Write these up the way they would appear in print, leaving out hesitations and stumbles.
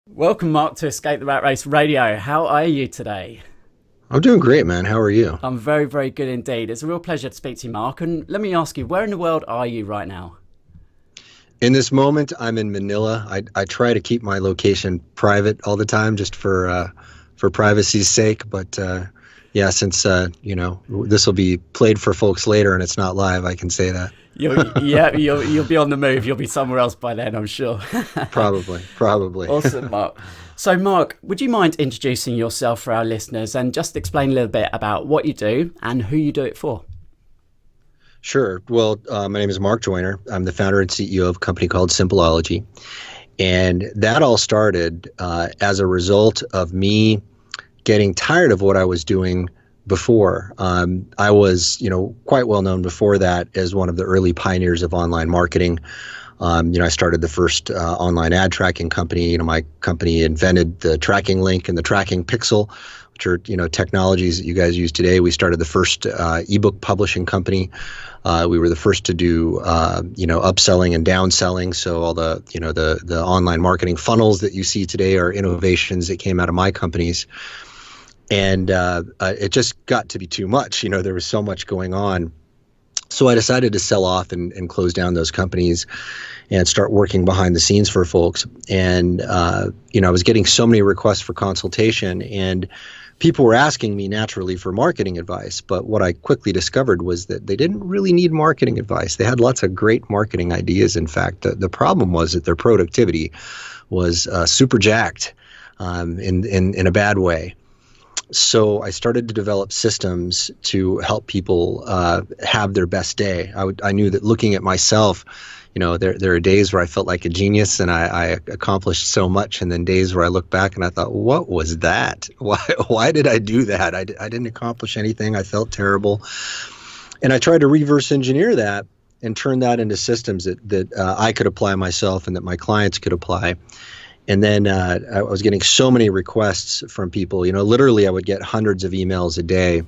Welcome, Mark, to Escape the Rat Race Radio. How are you today? I'm doing great, man. How are you? I'm very, very good indeed. It's a real pleasure to speak to you, Mark. And let me ask you, where in the world are you right now? In this moment, I'm in Manila. I try to keep my location private all the time, just for privacy's sake. But yeah, since this will be played for folks later and it's not live, I can say that. You'll be on the move. You'll be somewhere else by then, I'm sure. Probably. Awesome, Mark. So, Mark, would you mind introducing yourself for our listeners and just explain a little bit about what you do and who you do it for? Sure. Well, my name is Mark Joyner. I'm the founder and CEO of a company called Simpleology. And that all started as a result of me getting tired of what I was doing before. I was, quite well known before that as one of the early pioneers of online marketing. I started the first online ad tracking company. My company invented the tracking link and the tracking pixel, which are, technologies that you guys use today. We started the first ebook publishing company. We were the first to do, upselling and downselling. So all the online marketing funnels that you see today are innovations that came out of my companies. And it just got to be too much. There was so much going on. So I decided to sell off and close down those companies and start working behind the scenes for folks. And, I was getting so many requests for consultation, and people were asking me naturally for marketing advice. But what I quickly discovered was that they didn't really need marketing advice. They had lots of great marketing ideas. In fact, the problem was that their productivity was super jacked in a bad way. So I started to develop systems to help people have their best day. I knew that looking at myself, there are days where I felt like a genius and I accomplished so much, and then days where I look back and I thought, what was that? Why did I do that? I didn't accomplish anything. I felt terrible. And I tried to reverse engineer that and turn that into systems that I could apply myself and that my clients could apply. And then I was getting so many requests from people. Literally I would get hundreds of emails a day.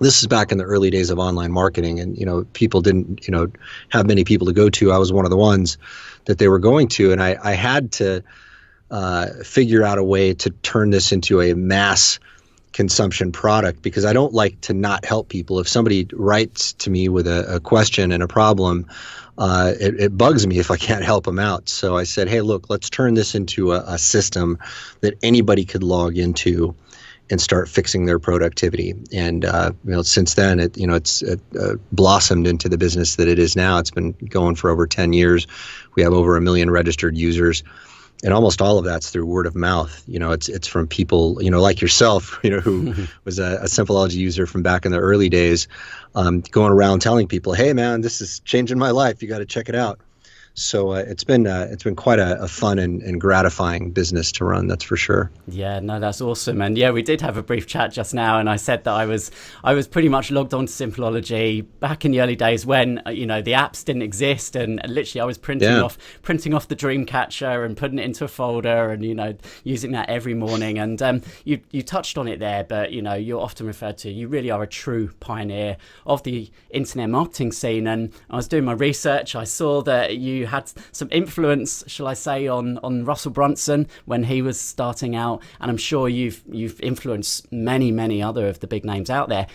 This is back in the early days of online marketing, and people didn't have many people to go to. I was one of the ones that they were going to, and I had to figure out a way to turn this into a mass consumption product, because I don't like to not help people. If somebody writes to me with a question and a problem, it bugs me if I can't help them out. So I said, hey, look, let's turn this into a system that anybody could log into and start fixing their productivity. And since then, it's blossomed into the business that it is now. It's been going for over 10 years. We have over 1 million registered users. And almost all of that's through word of mouth. It's from people, like yourself, who was a Simpleology user from back in the early days, going around telling people, hey, man, this is changing my life. You got to check it out. So it's been quite a fun and gratifying business to run, that's for sure. Yeah, no, that's awesome. And yeah, we did have a brief chat just now, and I said that I was pretty much logged on to Simpleology back in the early days when the apps didn't exist, and literally I was printing off the dream catcher and putting it into a folder and using that every morning. And you touched on it there, but you're often referred to, you really are a true pioneer of the internet marketing scene. And I was doing my research, I saw that you had some influence, shall I say, on Russell Brunson when he was starting out, and I'm sure you've influenced many other of the big names out there.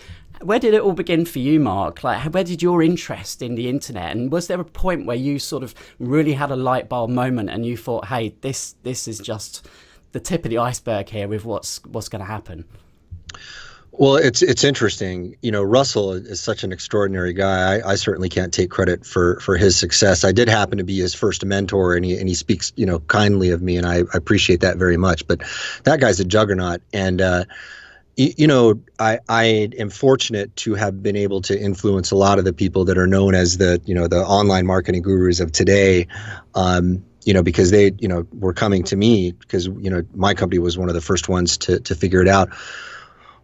Where did it all begin for you, Mark? Where did your interest in the internet, and was there a point where you sort of really had a light bulb moment and you thought, hey, this is just the tip of the iceberg here with what's going to happen? Well, it's interesting. Russell is such an extraordinary guy. I certainly can't take credit for his success. I did happen to be his first mentor, and he speaks, kindly of me, and I appreciate that very much. But that guy's a juggernaut. And, I am fortunate to have been able to influence a lot of the people that are known as the online marketing gurus of today. Because they, were coming to me because, my company was one of the first ones to figure it out.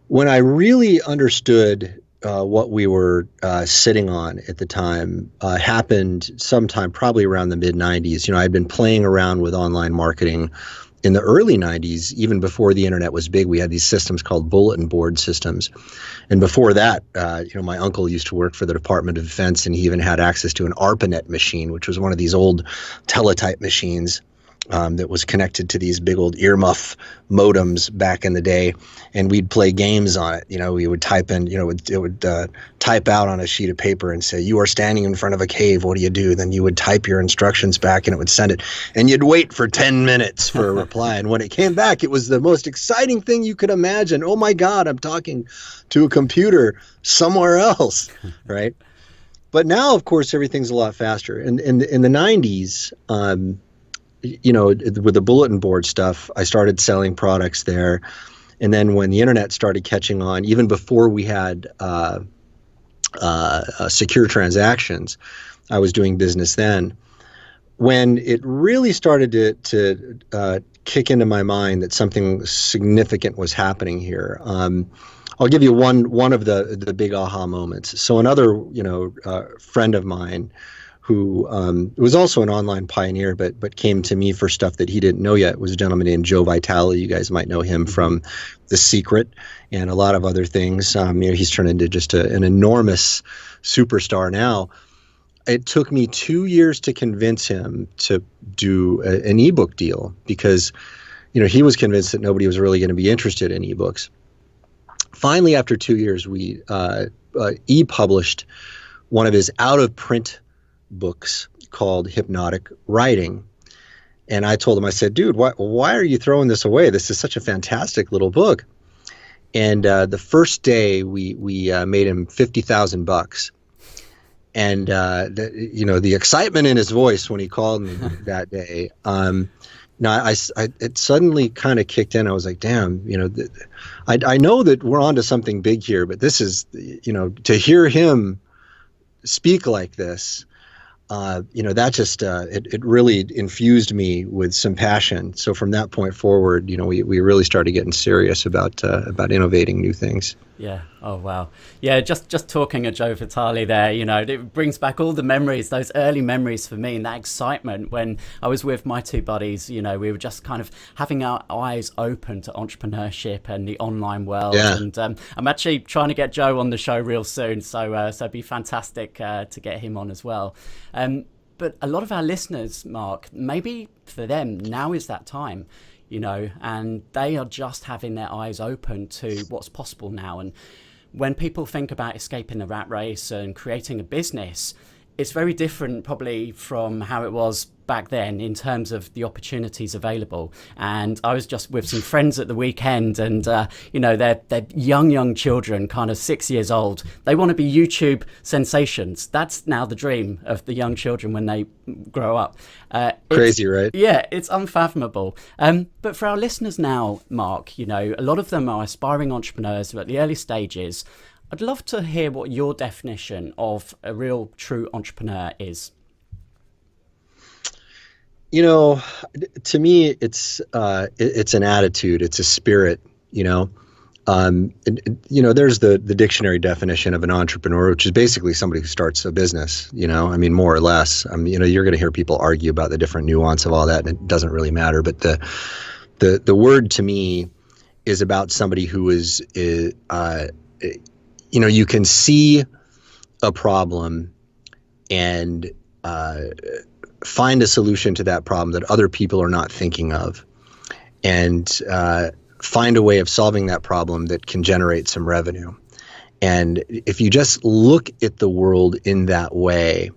When I really understood what we were sitting on at the time happened sometime probably around the mid-90s. I'd been playing around with online marketing in the early 90s, even before the internet was big. We had these systems called bulletin board systems. And before that, my uncle used to work for the Department of Defense, and he even had access to an ARPANET machine, which was one of these old teletype machines. that was connected to these big old earmuff modems back in the day, and we'd play games on it. We would type in, it would type out on a sheet of paper and say, "You are standing in front of a cave. What do you do?" Then you would type your instructions back, and it would send it, and you'd wait for 10 minutes for a reply. And when it came back, it was the most exciting thing you could imagine. Oh my God, I'm talking to a computer somewhere else, right? But now, of course, everything's a lot faster. In the 90s, with the bulletin board stuff, I started selling products there. And then when the internet started catching on, even before we had secure transactions, I was doing business then. When it really started to kick into my mind that something significant was happening here, I'll give you one of the big aha moments. So another friend of mine who was also an online pioneer, but came to me for stuff that he didn't know yet, was a gentleman named Joe Vitale. You guys might know him from The Secret and a lot of other things. He's turned into just an enormous superstar now. It took me 2 years to convince him to do an ebook deal because, he was convinced that nobody was really going to be interested in ebooks. Finally, after 2 years, we e-published one of his out-of-print books called Hypnotic Writing. And I told him, I said, "Dude, why are you throwing this away? This is such a fantastic little book." And the first day we made him $50,000. And the excitement in his voice when he called me that day, it suddenly kind of kicked in. I was like, damn, I know that we're onto something big here, but this is, to hear him speak like this, that just it really infused me with some passion. So from that point forward, we really started getting serious about innovating new things. Yeah. Oh wow. Yeah. Just talking of Joe Vitale there, it brings back all the memories, those early memories for me, and that excitement when I was with my two buddies. We were just kind of having our eyes open to entrepreneurship and the online world. Yeah. And I'm actually trying to get Joe on the show real soon, so it'd be fantastic to get him on as well. But a lot of our listeners, Mark, maybe for them now is that time. And they are just having their eyes open to what's possible now. And when people think about escaping the rat race and creating a business, it's very different probably from how it was back then in terms of the opportunities available. And I was just with some friends at the weekend, and they're young children, kind of 6 years old. They want to be YouTube sensations. That's now the dream of the young children when they grow up. Crazy, right? Yeah, it's unfathomable. But for our listeners now, Mark, a lot of them are aspiring entrepreneurs who are at the early stages. I'd love to hear what your definition of a real true entrepreneur is. To me, it's an attitude, it's a spirit. There's the dictionary definition of an entrepreneur, which is basically somebody who starts a business. More or less. You're going to hear people argue about the different nuance of all that, and it doesn't really matter. But the word to me is about somebody who is you can see a problem and find a solution to that problem that other people are not thinking of, and find a way of solving that problem that can generate some revenue. And if you just look at the world in that way,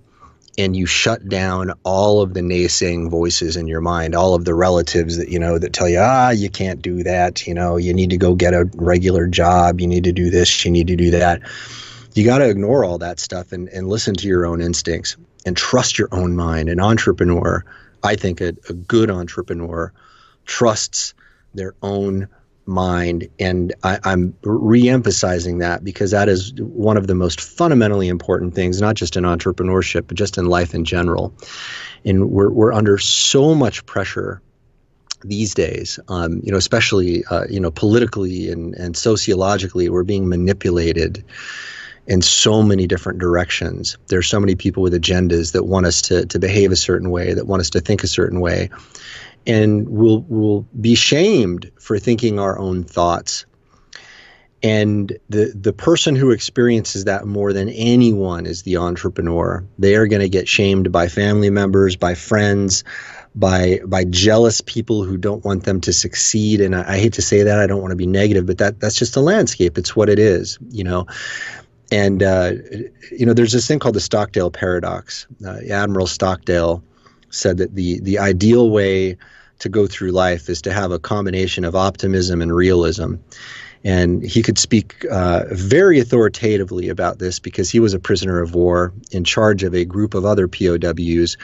and you shut down all of the naysaying voices in your mind, all of the relatives that that tell you, you can't do that, you need to go get a regular job, you need to do this, you need to do that. You got to ignore all that stuff and listen to your own instincts and trust your own mind. An entrepreneur, I think a good entrepreneur, trusts their own mind. And I'm re-emphasizing that because that is one of the most fundamentally important things, not just in entrepreneurship, but just in life in general. And we're under so much pressure these days, especially, politically and sociologically. We're being manipulated in so many different directions. There's so many people with agendas that want us to behave a certain way, that want us to think a certain way. And we'll be shamed for thinking our own thoughts. And the person who experiences that more than anyone is the entrepreneur. They are going to get shamed by family members, by friends, by jealous people who don't want them to succeed. And I hate to say that, I don't want to be negative, but that's just the landscape. It's what it is, you know. And there's this thing called the Stockdale Paradox. Admiral Stockdale said that the ideal way to go through life is to have a combination of optimism and realism. And he could speak very authoritatively about this because he was a prisoner of war in charge of a group of other POWs.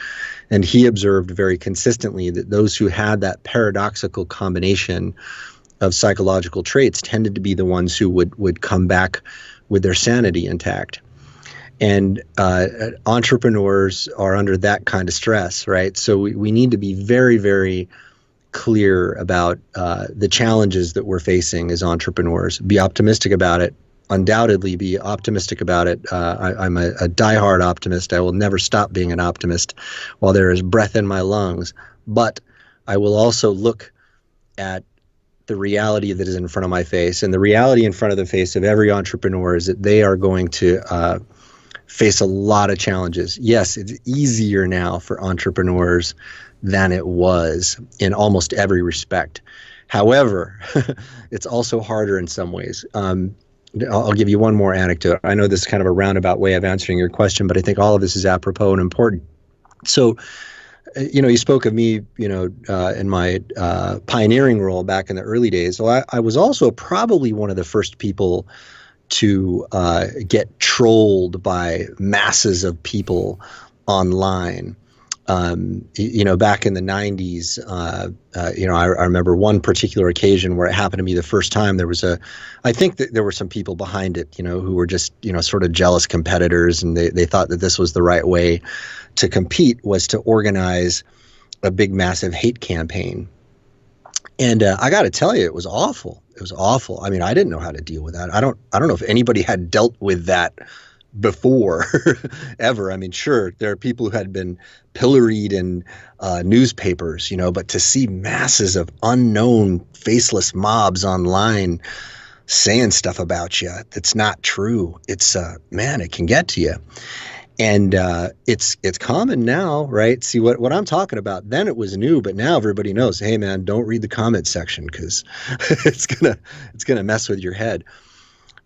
And he observed very consistently that those who had that paradoxical combination of psychological traits tended to be the ones who would come back with their sanity intact. And entrepreneurs are under that kind of stress, right? So we need to be very, very clear about the challenges that we're facing as entrepreneurs. Be optimistic about it. Undoubtedly be optimistic about it. I'm a diehard optimist. I will never stop being an optimist while there is breath in my lungs. But I will also look at the reality that is in front of my face. And the reality in front of the face of every entrepreneur is that they are going to face a lot of challenges. Yes, it's easier now for entrepreneurs than it was in almost every respect. However, it's also harder in some ways. I'll give you one more anecdote. I know this is kind of a roundabout way of answering your question, but I think all of this is apropos and important. So, you spoke of me, in my pioneering role back in the early days. So I was also probably one of the first people to get trolled by masses of people online. Back in the 90s, I remember one particular occasion where it happened to me the first time. I think that there were some people behind it, who were just, sort of jealous competitors, and they thought that this was the right way to compete, was to organize a big, massive hate campaign. And I got to tell you, it was awful. It was awful. I mean, I didn't know how to deal with that. I don't know if anybody had dealt with that before ever. I mean, sure, there are people who had been pilloried in newspapers, but to see masses of unknown faceless mobs online saying stuff about you that's not true, it's man, it can get to you. And it's common now, right? See what I'm talking about. Then it was new, but now everybody knows, hey man, don't read the comment section because it's gonna mess with your head.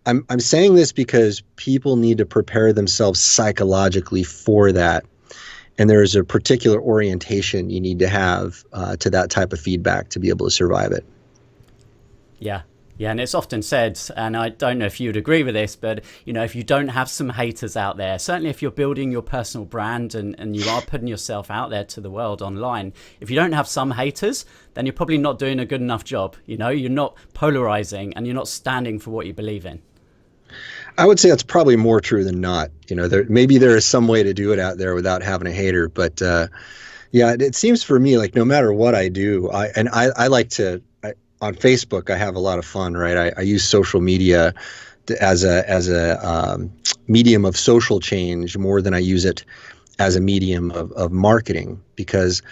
I'm saying this because people need to prepare themselves psychologically for that. And there is a particular orientation you need to have to that type of feedback to be able to survive it. Yeah. Yeah, and it's often said, and I don't know if you'd agree with this, but, if you don't have some haters out there, certainly if you're building your personal brand and you are putting yourself out there to the world online, if you don't have some haters, then you're probably not doing a good enough job. You're not polarizing and you're not standing for what you believe in. I would say that's probably more true than not. Maybe there is some way to do it out there without having a hater, but it seems for me like no matter what I do, I like to. On Facebook, I have a lot of fun, right? I use social media as a medium of social change more than I use it as a medium of marketing, because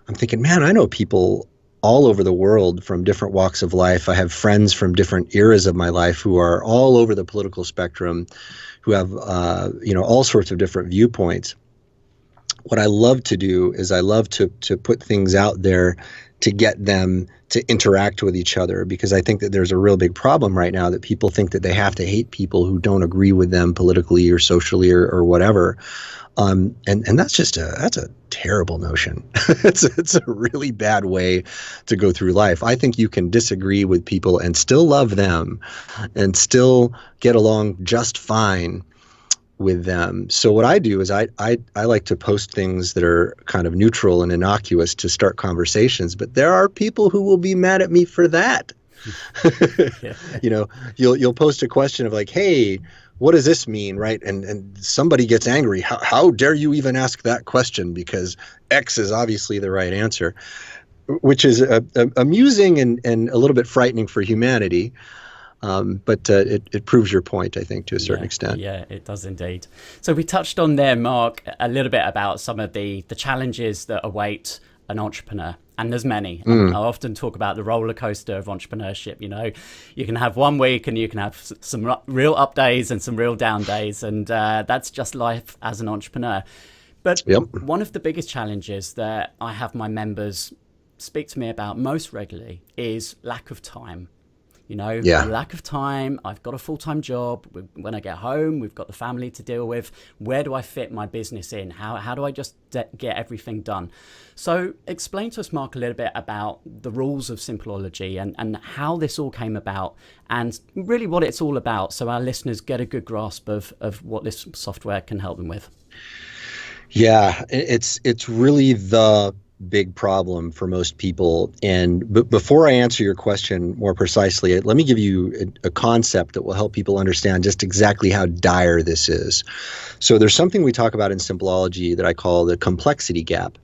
I'm thinking, man, I know people all over the world from different walks of life. I have friends from different eras of my life who are all over the political spectrum, who have all sorts of different viewpoints. What I love to do is I love to put things out there to get them to interact with each other, because I think that there's a real big problem right now that people think that they have to hate people who don't agree with them politically or socially or whatever. And that's that's a terrible notion. It's a really bad way to go through life. I think you can disagree with people and still love them and still get along just fine with them. So what I do is I like to post things that are kind of neutral and innocuous to start conversations, but there are people who will be mad at me for that. You'll post a question of like, hey, what does this mean, right? And somebody gets angry. How dare you even ask that question, because X is obviously the right answer, which is amusing and a little bit frightening for humanity. But it proves your point, I think, to a certain extent. Yeah, it does indeed. So we touched on there, Mark, a little bit about some of the challenges that await an entrepreneur. And there's many. I often talk about the roller coaster of entrepreneurship. You can have one week and you can have some real up days and some real down days. And that's just life as an entrepreneur. But one of the biggest challenges that I have my members speak to me about most regularly is lack of time. Lack of time. I've got a full-time job. When I get home, we've got the family to deal with. Where do I fit my business in? How do I just get everything done? So explain to us, Mark, a little bit about the rules of Simpleology and how this all came about and really what it's all about, so our listeners get a good grasp of what this software can help them with. Yeah, it's really the big problem for most people. And before I answer your question more precisely, let me give you a concept that will help people understand just exactly how dire this is. So there's something we talk about in Simpleology that I call the complexity gap.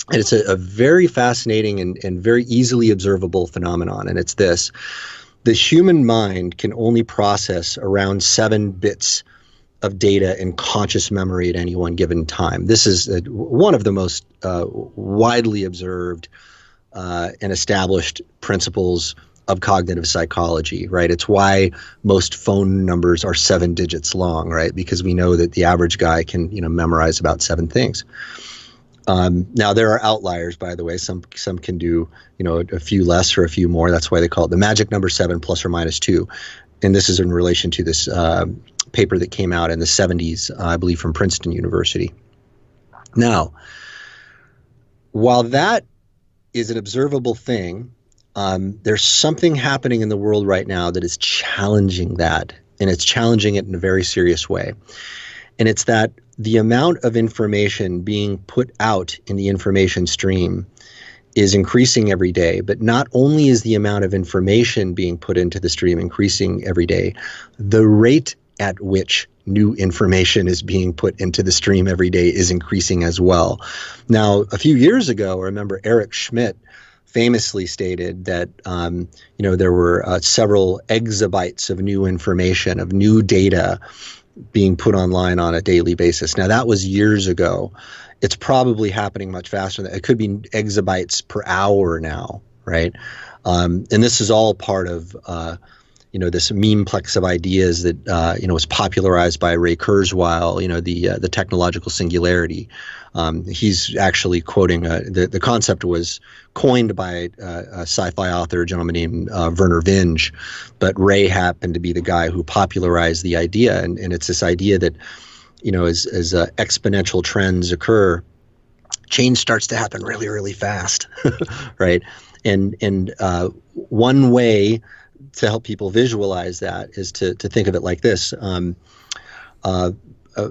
And it's a very fascinating and very easily observable phenomenon. And it's this: the human mind can only process around 7 bits of data in conscious memory at any one given time. This is one of the most widely observed and established principles of cognitive psychology, right? It's why most phone numbers are 7 digits long, right? Because we know that the average guy can, memorize about 7 things. Now there are outliers, by the way. Some can do, a few less or a few more. That's why they call it the magic number 7 plus or minus 2. And this is in relation to this paper that came out in the 70s, I believe, from Princeton University. Now, while that is an observable thing, there's something happening in the world right now that is challenging that, and it's challenging it in a very serious way. And it's that the amount of information being put out in the information stream is increasing every day. But not only is the amount of information being put into the stream increasing every day, the rate at which new information is being put into the stream every day is increasing as well. Now, a few years ago, I remember Eric Schmidt famously stated that there were several exabytes of new information, of new data being put online on a daily basis. Now, that was years ago. It's probably happening much faster. It could be exabytes per hour now, right? And this is all part of this memeplex of ideas that was popularized by Ray Kurzweil. The technological singularity. He's actually quoting the concept was coined by a sci-fi author, a gentleman named Werner Vinge, but Ray happened to be the guy who popularized the idea. And it's this idea that as exponential trends occur, change starts to happen really, really fast, right? And one way to help people visualize that is to think of it like this.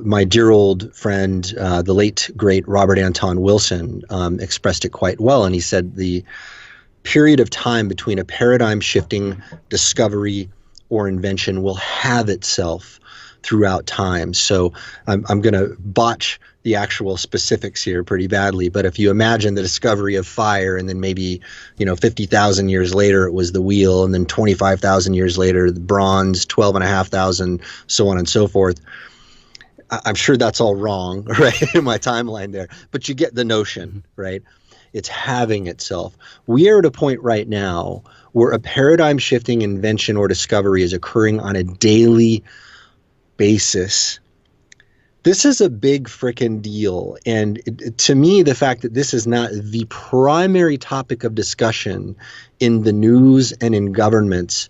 My dear old friend, the late, great Robert Anton Wilson, expressed it quite well. And he said the period of time between a paradigm-shifting discovery or invention will have itself throughout time. So I'm going to botch the actual specifics here pretty badly, but if you imagine the discovery of fire, and then maybe 50,000 years later it was the wheel, and then 25,000 years later the bronze, 12,500, so on and so forth. I'm sure that's all wrong, right, in my timeline there, but you get the notion, right? It's having itself. We are at a point right now where a paradigm-shifting invention or discovery is occurring on a daily basis. This is a big frickin' deal. And to me, the fact that this is not the primary topic of discussion in the news and in governments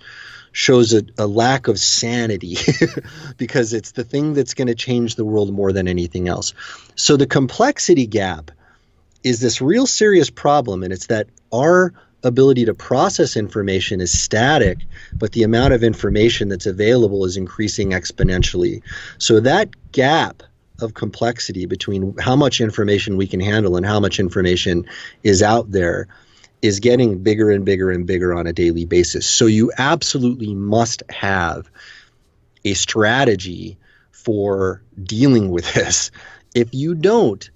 shows a lack of sanity because it's the thing that's going to change the world more than anything else. So the complexity gap is this real serious problem, and it's that our ability to process information is static, but the amount of information that's available is increasing exponentially. So that gap of complexity between how much information we can handle and how much information is out there is getting bigger and bigger and bigger on a daily basis. So you absolutely must have a strategy for dealing with this. If you don't,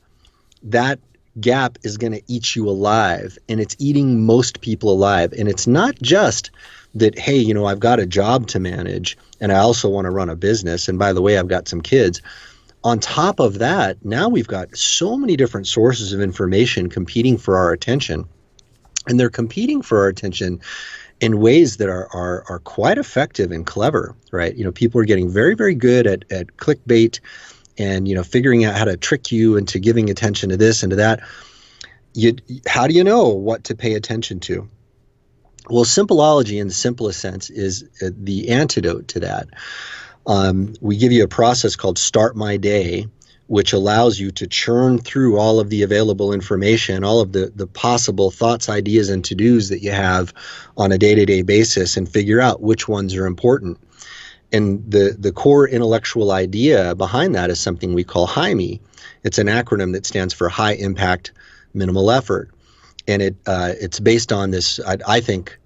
that gap is going to eat you alive, and it's eating most people alive. And it's not just that, hey, I've got a job to manage and I also want to run a business. And by the way, I've got some kids. On top of that, now we've got so many different sources of information competing for our attention. And they're competing for our attention in ways that are quite effective and clever, right? People are getting very, very good at clickbait and, figuring out how to trick you into giving attention to this and to that. How do you know what to pay attention to? Well, Simpleology, in the simplest sense, is the antidote to that. We give you a process called Start My Day, which allows you to churn through all of the available information, all of the possible thoughts, ideas, and to-dos that you have on a day-to-day basis, and figure out which ones are important. And the core intellectual idea behind that is something we call HIME. It's an acronym that stands for High Impact, Minimal Effort. And it's based on this, I think,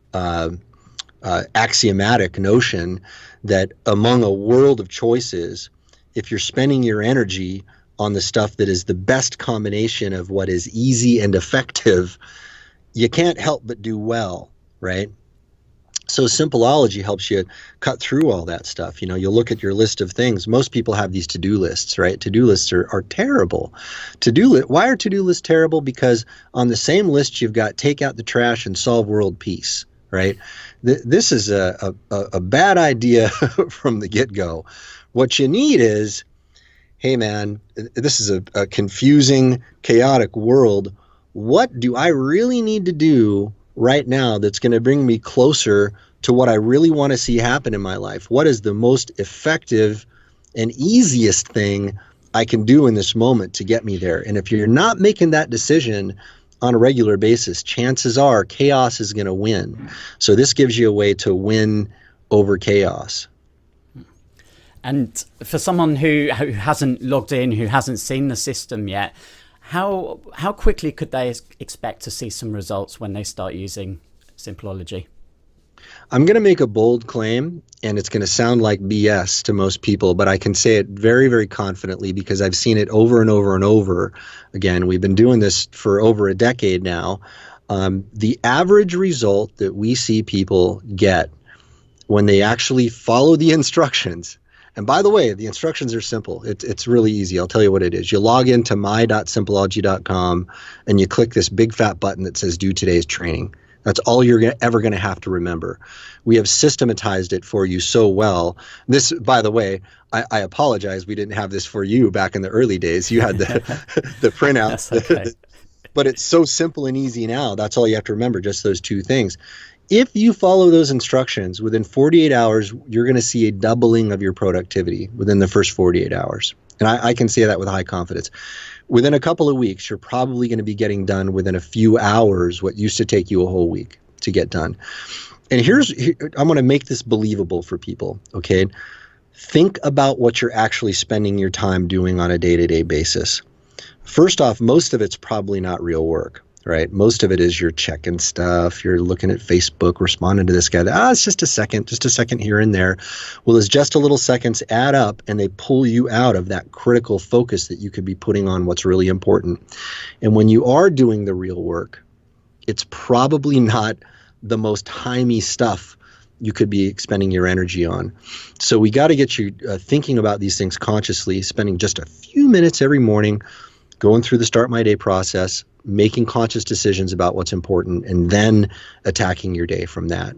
axiomatic notion that among a world of choices, if you're spending your energy on the stuff that is the best combination of what is easy and effective, you can't help but do well, right? So Simpleology helps you cut through all that stuff. You'll look at your list of things. Most people have these to-do lists, right? To-do lists are terrible. Why are to-do lists terrible? Because on the same list, you've got take out the trash and solve world peace, right? This is a bad idea from the get-go. What you need is, hey man, this is a confusing, chaotic world. What do I really need to do right now that's going to bring me closer to what I really want to see happen in my life? What is the most effective and easiest thing I can do in this moment to get me there? And if you're not making that decision on a regular basis, chances are chaos is going to win. So this gives you a way to win over chaos. And for someone who hasn't logged in, who hasn't seen the system yet, how quickly could they expect to see some results when they start using Simpleology? I'm going to make a bold claim, and it's going to sound like BS to most people, but I can say it very, very confidently because I've seen it over and over and over. Again, we've been doing this for over a decade now. The average result that we see people get when they actually follow the instructions. And by the way, the instructions are simple. It's really easy. I'll tell you what it is. You log into my.simpleology.com and you click this big fat button that says do today's training. That's all you're ever going to have to remember. We have systematized it for you so well. This, by the way, I apologize. We didn't have this for you back in the early days. You had the printouts. Okay. But it's so simple and easy now. That's all you have to remember, just those two things. If you follow those instructions, within 48 hours, you're going to see a doubling of your productivity within the first 48 hours. And I can say that with high confidence. Within a couple of weeks, you're probably going to be getting done within a few hours what used to take you a whole week to get done. And I'm going to make this believable for people, okay? Think about what you're actually spending your time doing on a day-to-day basis. First off, most of it's probably not real work. Right? Most of it is you're checking stuff. You're looking at Facebook, responding to this guy. It's just a second here and there. Well, as just a little seconds add up and they pull you out of that critical focus that you could be putting on what's really important. And when you are doing the real work, it's probably not the most timey stuff you could be expending your energy on. So we got to get you thinking about these things consciously, spending just a few minutes every morning, going through the Start My Day process, making conscious decisions about what's important, and then attacking your day from that.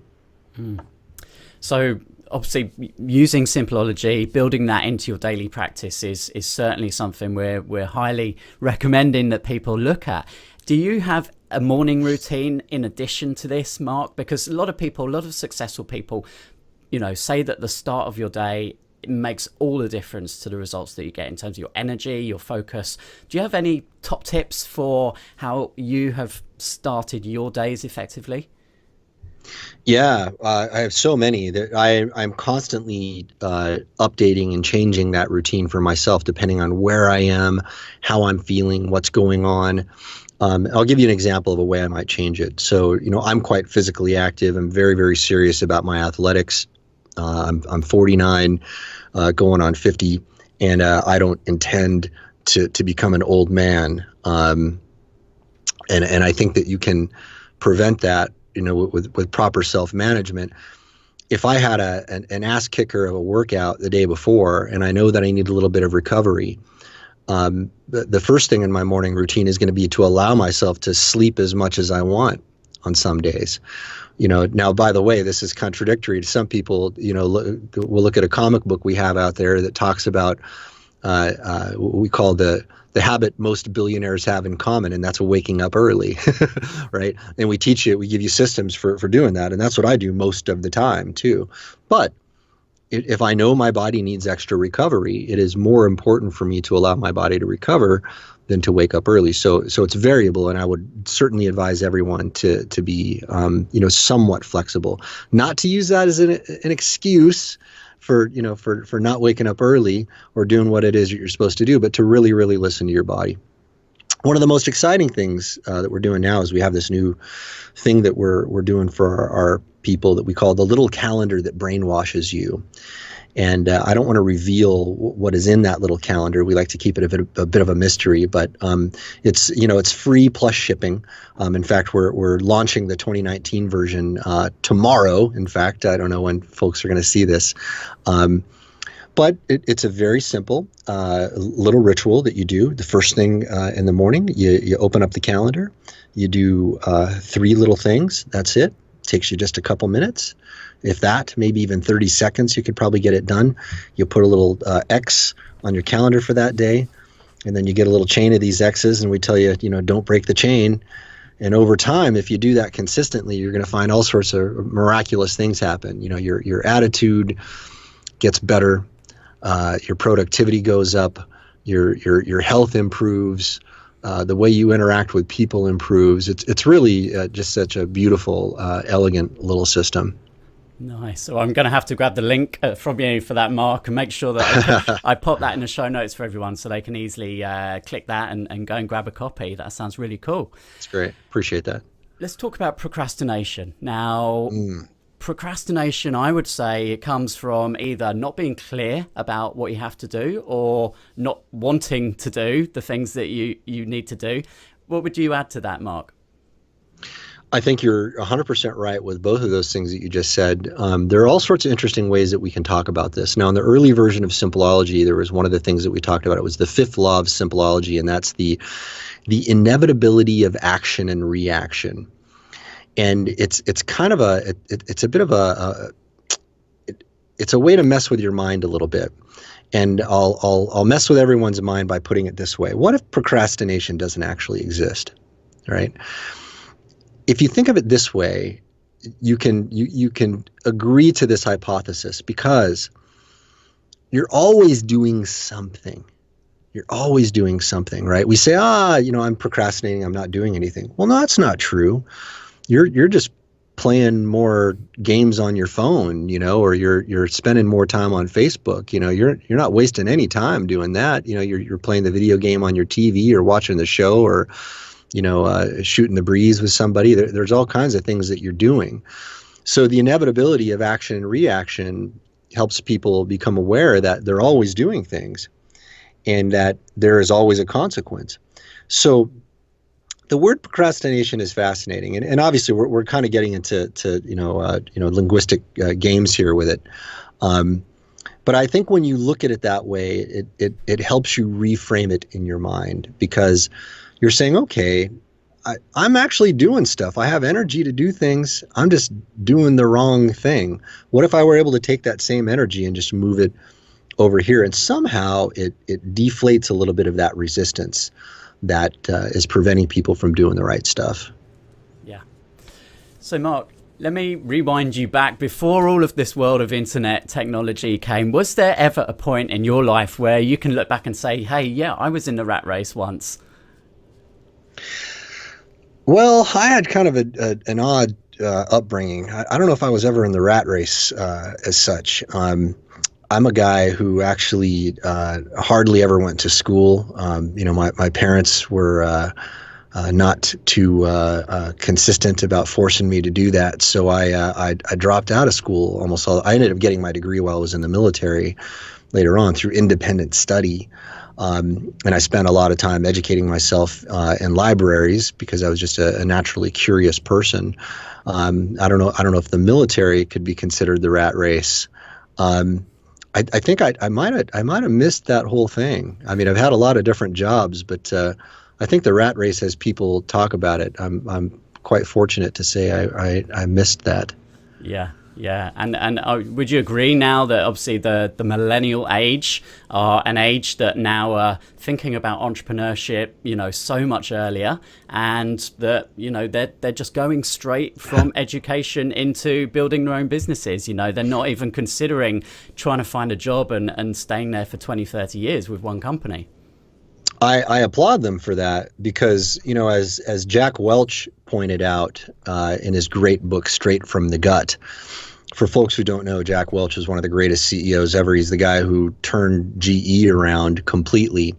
So obviously using Simpleology, building that into your daily practice is certainly something we're highly recommending that people look at. Do you have a morning routine in addition to this, Mark? Because a lot of successful people, say that the start of your day, it makes all the difference to the results that you get in terms of your energy, your focus. Do you have any top tips for how you have started your days effectively? Yeah, I have so many. I'm constantly updating and changing that routine for myself depending on where I am, how I'm feeling, what's going on. I'll give you an example of a way I might change it. So, I'm quite physically active. I'm very, very serious about my athletics. I'm 49, going on 50, and I don't intend to become an old man. And I think that you can prevent that, with proper self-management. if I had an ass kicker of a workout the day before, and I know that I need a little bit of recovery, the first thing in my morning routine is going to be to allow myself to sleep as much as I want on some days. Now, by the way, this is contradictory to some people. We'll look at a comic book we have out there that talks about what we call the habit most billionaires have in common, and that's waking up early, right? And we teach you, we give you systems for doing that, and that's what I do most of the time too. But if I know my body needs extra recovery, it is more important for me to allow my body to recover than to wake up early. So it's variable, and I would certainly advise everyone to be somewhat flexible, not to use that as an excuse for not waking up early or doing what it is that you're supposed to do, but to really, really listen to your body. One of the most exciting things that we're doing now is we have this new thing that we're doing for our people that we call the little calendar that brainwashes you. And I don't want to reveal what is in that little calendar. We like to keep it a bit of a mystery, but it's free plus shipping. In fact, we're launching the 2019 version tomorrow. In fact, I don't know when folks are going to see this. But it's a very simple little ritual that you do. The first thing in the morning, you open up the calendar, you do 3 little things. That's it. Takes you just a couple minutes. If that, maybe even 30 seconds, you could probably get it done. You put a little X on your calendar for that day, and then you get a little chain of these X's, and we tell you, don't break the chain. And over time, if you do that consistently, you're going to find all sorts of miraculous things happen. Your attitude gets better, your productivity goes up, your health improves, the way you interact with people improves. It's really just such a beautiful, elegant little system. Nice. So I'm going to have to grab the link from you for that, Mark, and make sure that I pop that in the show notes for everyone so they can easily click that and go and grab a copy. That sounds really cool. That's great. Appreciate that. Let's talk about procrastination. Now, procrastination, I would say it comes from either not being clear about what you have to do or not wanting to do the things that you need to do. What would you add to that, Mark? I think you're 100% right with both of those things that you just said. There are all sorts of interesting ways that we can talk about this. Now, in the early version of Simpleology, there was one of the things that we talked about. It was the 5th law of Simpleology, and that's the inevitability of action and reaction. And it's kind of it's a bit of it's a way to mess with your mind a little bit. And I'll mess with everyone's mind by putting it this way. What if procrastination doesn't actually exist, right? If you think of it this way, you can agree to this hypothesis because you're always doing something. You're always doing something, right? We say, I'm procrastinating, I'm not doing anything. Well, no, that's not true. You're just playing more games on your phone, or you're spending more time on Facebook. You're not wasting any time doing that. You're playing the video game on your TV or watching the show or shooting the breeze with somebody. There's all kinds of things that you're doing. So the inevitability of action and reaction helps people become aware that they're always doing things and that there is always a consequence. So the word procrastination is fascinating. And obviously we're kind of getting into linguistic games here with it. But I think when you look at it that way, it helps you reframe it in your mind because you're saying, okay, I'm actually doing stuff. I have energy to do things. I'm just doing the wrong thing. What if I were able to take that same energy and just move it over here? And somehow it deflates a little bit of that resistance that is preventing people from doing the right stuff. Yeah. So, Mark, let me rewind you back. Before all of this world of internet technology came, was there ever a point in your life where you can look back and say, hey, yeah, I was in the rat race once? Well, I had kind of an odd upbringing. I don't know if I was ever in the rat race as such. I'm a guy who actually hardly ever went to school. My parents were not too consistent about forcing me to do that, so I dropped out of school almost all. I ended up getting my degree while I was in the military later on through independent study. And I spent a lot of time educating myself in libraries because I was just a naturally curious person. I don't know if the military could be considered the rat race. I think I might have missed that whole thing. I mean, I've had a lot of different jobs, but I think the rat race, as people talk about it, I'm quite fortunate to say I missed that. Yeah. Yeah, and would you agree now that obviously the millennial age are an age that now are thinking about entrepreneurship, so much earlier, and that, they're just going straight from education into building their own businesses. They're not even considering trying to find a job and staying there for 20, 30 years with one company. I applaud them for that because, as Jack Welch pointed out in his great book, Straight from the Gut. For folks who don't know, Jack Welch is one of the greatest CEOs ever. He's the guy who turned GE around completely.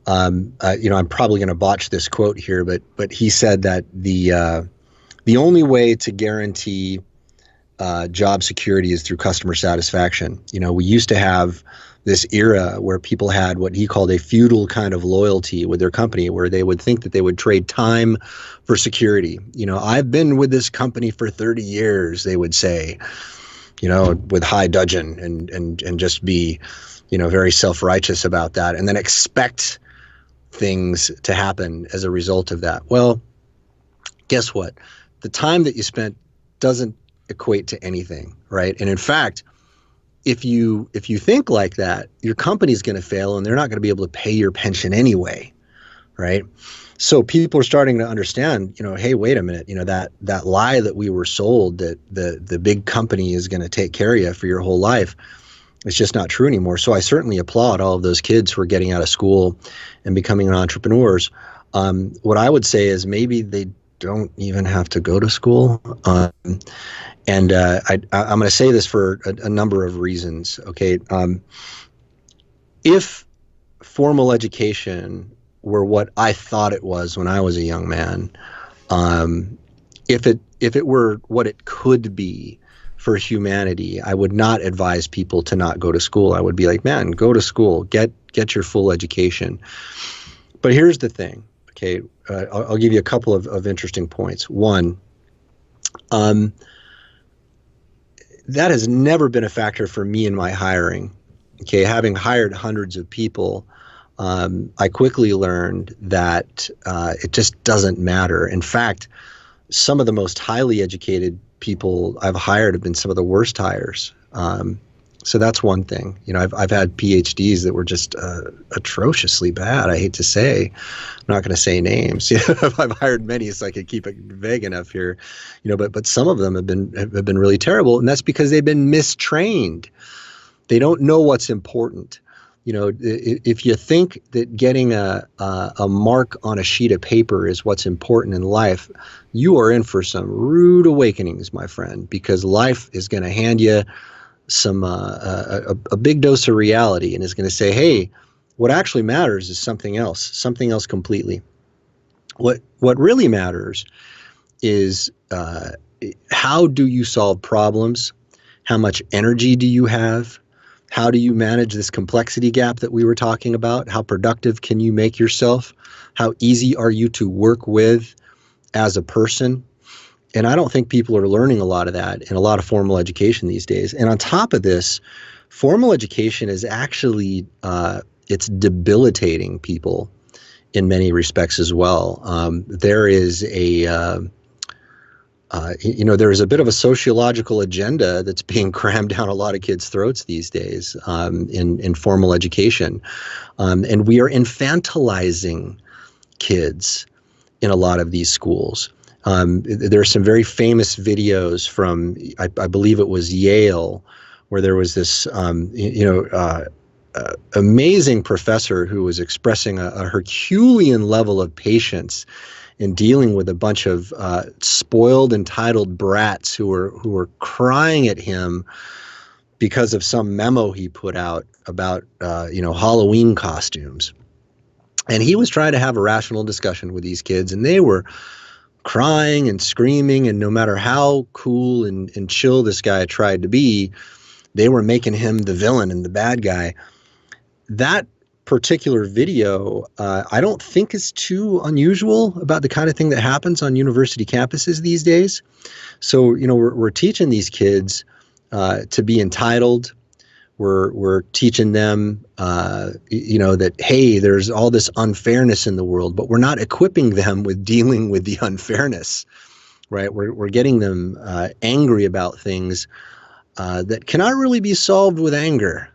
I'm probably going to botch this quote here, but he said that the only way to guarantee job security is through customer satisfaction. We used to have this era where people had what he called a feudal kind of loyalty with their company, where they would think that they would trade time for security. I've been with this company for 30 years, they would say, with high dudgeon and just be, very self-righteous about that, and then expect things to happen as a result of that. Well, guess what? The time that you spent doesn't equate to anything, right? And in fact, if you think like that, your company's going to fail and they're not going to be able to pay your pension anyway, right? So people are starting to understand, hey, wait a minute, that lie that we were sold that the big company is going to take care of you for your whole life, it's just not true anymore. So I certainly applaud all of those kids who are getting out of school and becoming entrepreneurs. What I would say is maybe they don't even have to go to school. And I'm going to say this for a number of reasons. Okay, if formal education were what I thought it was when I was a young man, if it were what it could be for humanity, I would not advise people to not go to school. I would be like, man, go to school, get your full education. But here's the thing. Okay, I'll give you a couple of interesting points. One, that has never been a factor for me in my hiring. Okay, having hired hundreds of people, I quickly learned that it just doesn't matter. In fact, some of the most highly educated people I've hired have been some of the worst hires. So that's one thing. I've had PhDs that were just atrociously bad. I hate to say, I'm not going to say names. I've hired many, so I could keep it vague enough here. But some of them have been really terrible, and that's because they've been mistrained. They don't know what's important. If you think that getting a mark on a sheet of paper is what's important in life, you are in for some rude awakenings, my friend, because life is going to hand you some a big dose of reality, and is going to say, hey, what actually matters is something else completely. What really matters is how do you solve problems? How much energy do you have? How do you manage this complexity gap that we were talking about? How productive can you make yourself? How easy are you to work with as a person? And I don't think people are learning a lot of that in a lot of formal education these days. And on top of this, formal education is actually, it's debilitating people in many respects as well. There is there is a bit of a sociological agenda that's being crammed down a lot of kids' throats these days in formal education. And we are infantilizing kids in a lot of these schools. There are some very famous videos from, I believe it was Yale, where there was this, amazing professor who was expressing a Herculean level of patience in dealing with a bunch of spoiled, entitled brats who were crying at him because of some memo he put out about, Halloween costumes. And he was trying to have a rational discussion with these kids, and they were crying and screaming, and no matter how cool and chill this guy tried to be, they were making him the villain and the bad guy. That particular video, I don't think is too unusual about the kind of thing that happens on university campuses these days. So, we're teaching these kids to be entitled. We're teaching them, that, hey, there's all this unfairness in the world, but we're not equipping them with dealing with the unfairness, right? We're getting them angry about things that cannot really be solved with anger,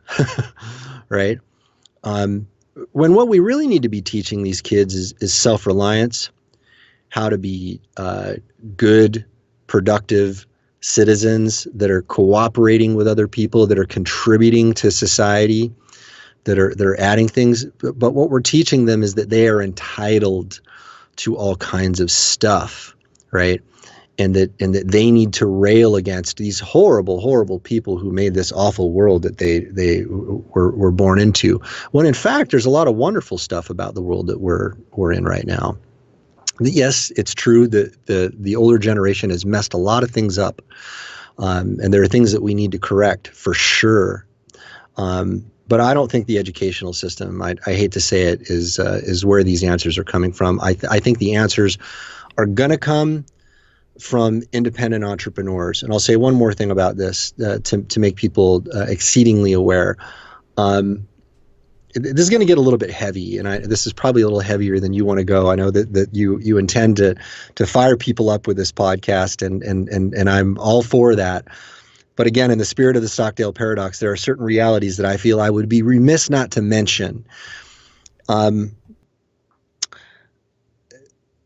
right? When what we really need to be teaching these kids is self-reliance, how to be good, productive citizens that are cooperating with other people, that are contributing to society, that are adding things. But what we're teaching them is that they are entitled to all kinds of stuff, right? And that they need to rail against these horrible, horrible people who made this awful world that they were born into. When in fact, there's a lot of wonderful stuff about the world that we're in right now. Yes, it's true that the older generation has messed a lot of things up, and there are things that we need to correct for sure. But I don't think the educational system, I hate to say it, is where these answers are coming from. I think the answers are going to come from independent entrepreneurs. And I'll say one more thing about this to make people exceedingly aware. This is going to get a little bit heavy, and this is probably a little heavier than you want to go. I know that you intend to fire people up with this podcast, and I'm all for that. But again, in the spirit of the Stockdale Paradox, there are certain realities that I feel I would be remiss not to mention.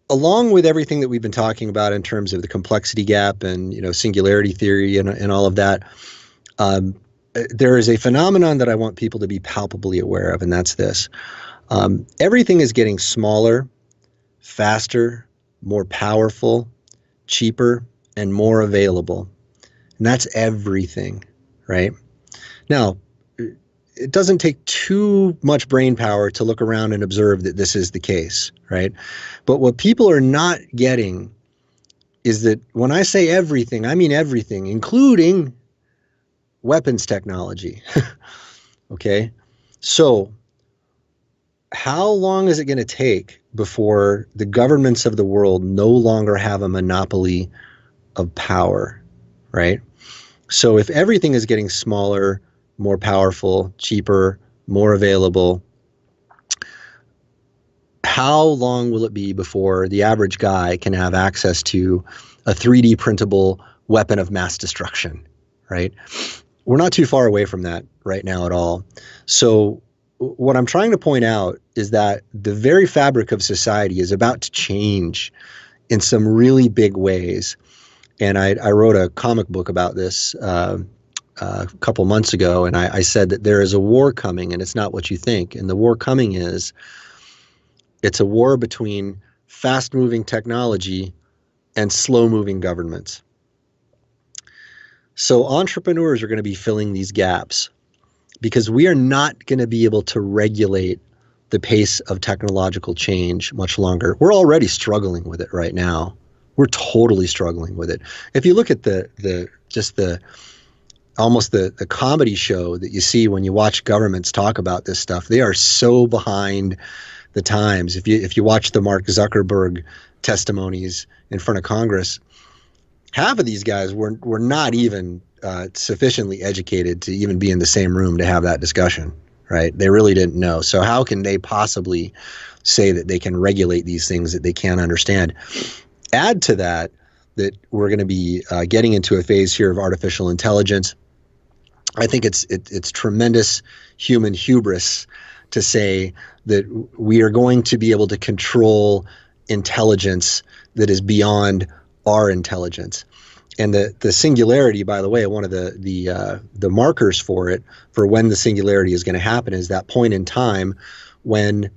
Along with everything that we've been talking about in terms of the complexity gap and singularity theory and all of that, there is a phenomenon that I want people to be palpably aware of, and that's this. Everything is getting smaller, faster, more powerful, cheaper, and more available. And that's everything, right? Now, it doesn't take too much brain power to look around and observe that this is the case, right? But what people are not getting is that when I say everything, I mean everything, including weapons technology. Okay. So how long is it going to take before the governments of the world no longer have a monopoly of power, right? So if everything is getting smaller, more powerful, cheaper, more available, how long will it be before the average guy can have access to a 3D printable weapon of mass destruction, right? We're not too far away from that right now at all. So what I'm trying to point out is that the very fabric of society is about to change in some really big ways. And I wrote a comic book about this a couple months ago, and I said that there is a war coming, and it's not what you think. And the war coming it's a war between fast-moving technology and slow-moving governments. So entrepreneurs are going to be filling these gaps because we are not going to be able to regulate the pace of technological change much longer. We're already struggling with it right now. We're totally struggling with it. If you look at the comedy show that you see when you watch governments talk about this stuff, they are so behind the times. If you watch the Mark Zuckerberg testimonies in front of Congress, half of these guys were not even sufficiently educated to even be in the same room to have that discussion, right? They really didn't know. So how can they possibly say that they can regulate these things that they can't understand? Add to that we're going to be getting into a phase here of artificial intelligence. I think it's tremendous human hubris to say that we are going to be able to control intelligence that is beyond our intelligence. And the singularity, by the way, one of the markers for it, for when the singularity is going to happen, is that point in time when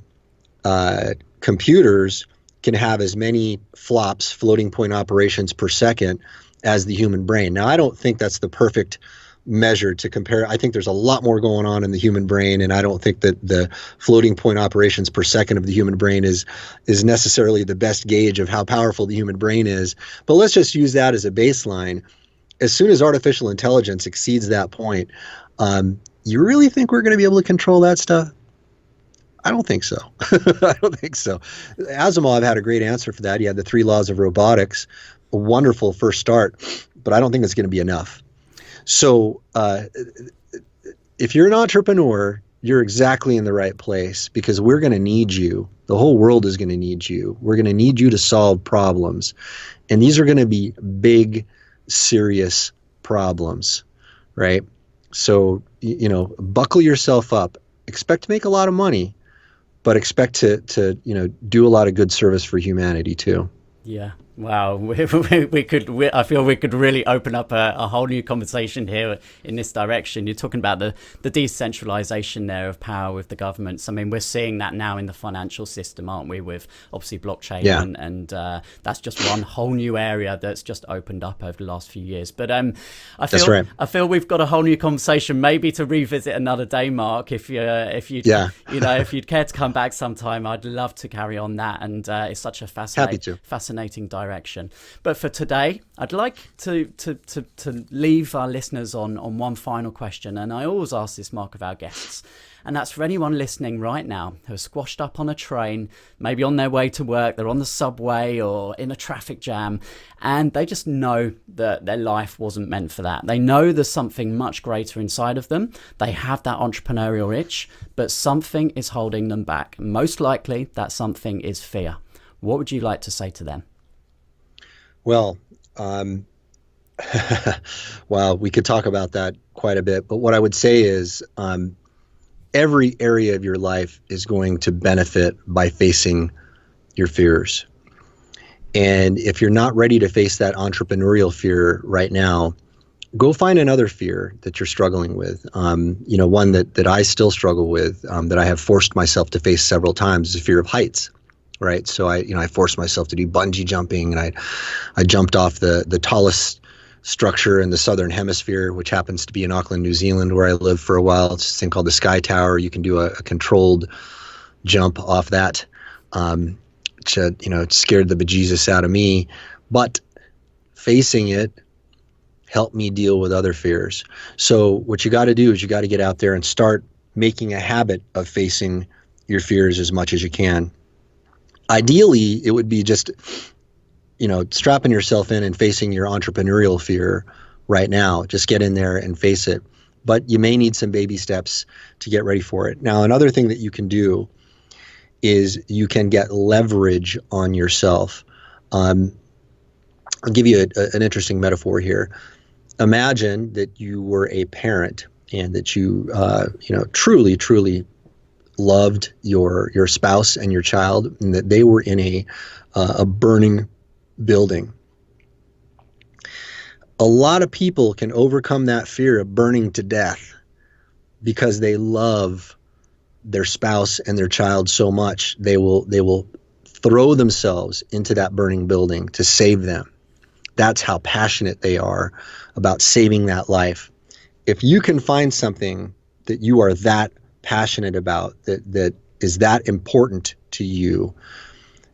computers can have as many flops, floating point operations per second, as the human brain. Now, I don't think that's the perfect measure to compare. I think there's a lot more going on in the human brain, and I don't think that the floating point operations per second of the human brain is necessarily the best gauge of how powerful the human brain is. But let's just use that as a baseline. As soon as artificial intelligence exceeds that point, you really think we're going to be able to control that stuff? I don't think so. I don't think so. Asimov had a great answer for that. He had the 3 laws of robotics, a wonderful first start, but I don't think it's going to be enough. So if you're an entrepreneur, you're exactly in the right place, because we're going to need you. The whole world is going to need you. We're going to need you to solve problems. And these are going to be big, serious problems, right? So, buckle yourself up. Expect to make a lot of money, but expect to do a lot of good service for humanity too. Yeah. Wow. I feel we could really open up a whole new conversation here in this direction. You're talking about the decentralization there of power with the governments. I mean, we're seeing that now in the financial system, aren't we? With obviously blockchain, and that's just one whole new area that's just opened up over the last few years. But I feel we've got a whole new conversation, maybe to revisit another day, Mark. If you'd care to come back sometime, I'd love to carry on that. And it's such a fascinating direction. But for today, I'd like to leave our listeners on one final question, and I always ask this, Mark, of our guests, and that's for anyone listening right now who are squashed up on a train, maybe on their way to work, they're on the subway or in a traffic jam, and they just know that their life wasn't meant for that. They know there's something much greater inside of them. They have that entrepreneurial itch, but something is holding them back. Most likely that something is fear. What would you like to say to them? Well, we could talk about that quite a bit, but what I would say is every area of your life is going to benefit by facing your fears. And if you're not ready to face that entrepreneurial fear right now, go find another fear that you're struggling with. One that I still struggle with, that I have forced myself to face several times, is fear of heights. Right. So I forced myself to do bungee jumping, and I jumped off the tallest structure in the Southern Hemisphere, which happens to be in Auckland, New Zealand, where I lived for a while. It's this thing called the Sky Tower. You can do a controlled jump off that. It scared the bejesus out of me, but facing it helped me deal with other fears. So what you got to do is you got to get out there and start making a habit of facing your fears as much as you can. Ideally, it would be just, strapping yourself in and facing your entrepreneurial fear right now. Just get in there and face it. But you may need some baby steps to get ready for it. Now, another thing that you can do is you can get leverage on yourself. I'll give you an interesting metaphor here. Imagine that you were a parent and that you, truly, truly loved your spouse and your child, and that they were in a burning building. A lot of people can overcome that fear of burning to death because they love their spouse and their child so much. They will throw themselves into that burning building to save them. That's how passionate they are about saving that life. If you can find something that you are that passionate about, that is that important to you,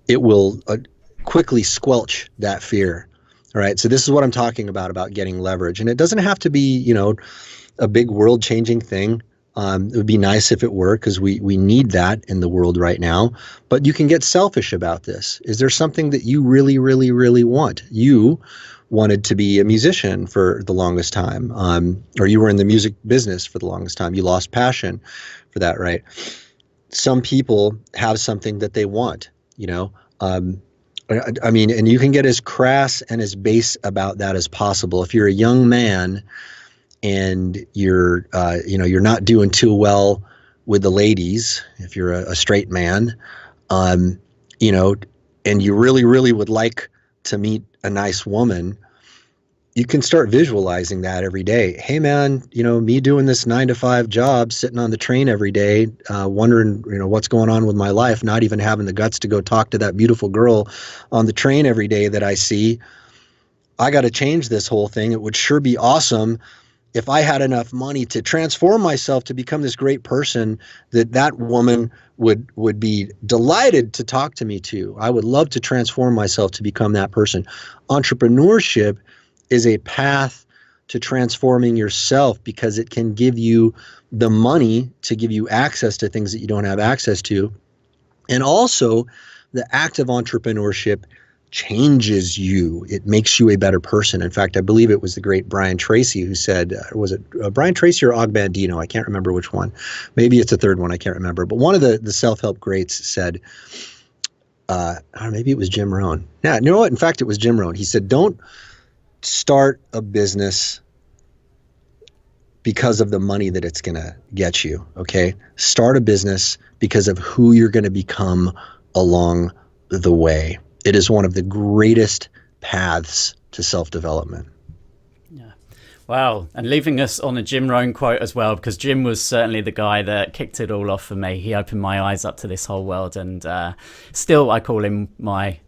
it will quickly squelch that fear. All right. So this is what I'm talking about getting leverage. And it doesn't have to be, a big world changing thing. It would be nice if it were, because we need that in the world right now. But you can get selfish about this. Is there something that you really, really, really want? You wanted to be a musician for the longest time, or you were in the music business for the longest time. You lost passion for that, right? Some people have something that they want, and you can get as crass and as base about that as possible. If you're a young man and you're not doing too well with the ladies, if you're a straight man, and you really, really would like to meet a nice woman, you can start visualizing that every day. Hey man, me doing this 9-to-5 job, sitting on the train every day, wondering, what's going on with my life, not even having the guts to go talk to that beautiful girl on the train every day that I see. I got to change this whole thing. It would sure be awesome if I had enough money to transform myself to become this great person that woman would be delighted to talk to me to. I would love to transform myself to become that person. Entrepreneurship is a path to transforming yourself, because it can give you the money to give you access to things that you don't have access to. And also, the act of entrepreneurship changes you. It makes you a better person. In fact, I believe it was the great Brian Tracy who said, was it Brian Tracy or Og Mandino? I can't remember which one. Maybe it's a third one. I can't remember. But one of the self-help greats said, or maybe it was Jim Rohn. Yeah, you know what? In fact, it was Jim Rohn. He said, don't start a business because of the money that it's going to get you, okay? Start a business because of who you're going to become along the way. It is one of the greatest paths to self-development. Yeah. Wow. And leaving us on a Jim Rohn quote as well, because Jim was certainly the guy that kicked it all off for me. He opened my eyes up to this whole world, and still I call him my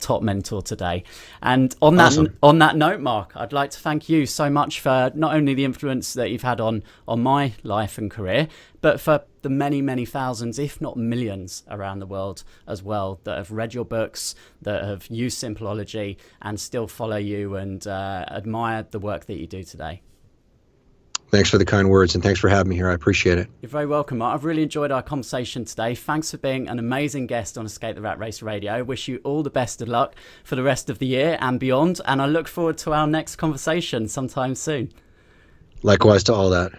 top mentor today. And on that note, Mark, I'd like to thank you so much for not only the influence that you've had on my life and career, but for the many, many thousands, if not millions around the world as well, that have read your books, that have used Simpleology and still follow you and admire the work that you do today. Thanks for the kind words, and thanks for having me here. I appreciate it. You're very welcome, Mark. I've really enjoyed our conversation today. Thanks for being an amazing guest on Escape the Rat Race Radio. I wish you all the best of luck for the rest of the year and beyond, and I look forward to our next conversation sometime soon. Likewise to all that.